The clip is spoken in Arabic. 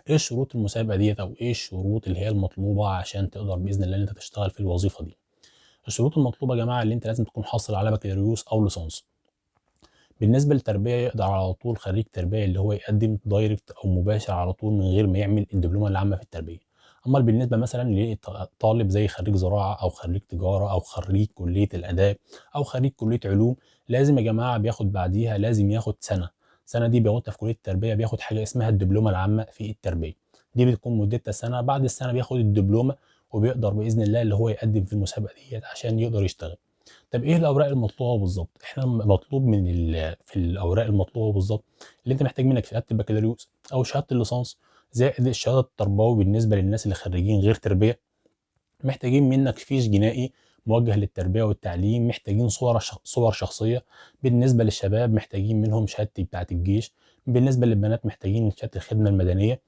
ايه شروط المسابقه ديت، او ايه الشروط اللي هي المطلوبه عشان تقدر باذن الله ان انت تشتغل في الوظيفه دي؟ الشروط المطلوبه يا جماعه اللي انت لازم تكون حاصل على بكالوريوس او ليسانس. بالنسبه للتربيه يقدر على طول خريج تربيه اللي هو يقدم دايركت او مباشر على طول من غير ما يعمل الدبلومه العامه في التربيه. اما بالنسبه مثلا لطالب زي خريج زراعه او خريج تجاره او خريج كليه الاداب او خريج كليه علوم، لازم يا جماعه بياخد بعديها، لازم ياخد سنه دي بياخدها في كليه التربيه، بياخد حاجه اسمها الدبلومه العامه في التربيه. دي بتكون مدتها سنه، بعد السنه بياخد الدبلومه وبيقدر باذن الله اللي هو يقدم في المسابقه ديت عشان يقدر يشتغل. طب إيه الأوراق المطلوبة بالضبط؟ إحنا مطلوب من في الأوراق المطلوبة بالضبط اللي أنت محتاج منك شهادة البكالوريوس أو شهادة الليسانس، زائد الشهادة التربوي بالنسبة للناس اللي خريجين غير تربية. محتاجين منك فيش جنائي موجه للتربية والتعليم، محتاجين صور شخصية. بالنسبة للشباب محتاجين منهم شهادتي بتاعة الجيش، بالنسبة للبنات محتاجين شهادة الخدمة المدنية.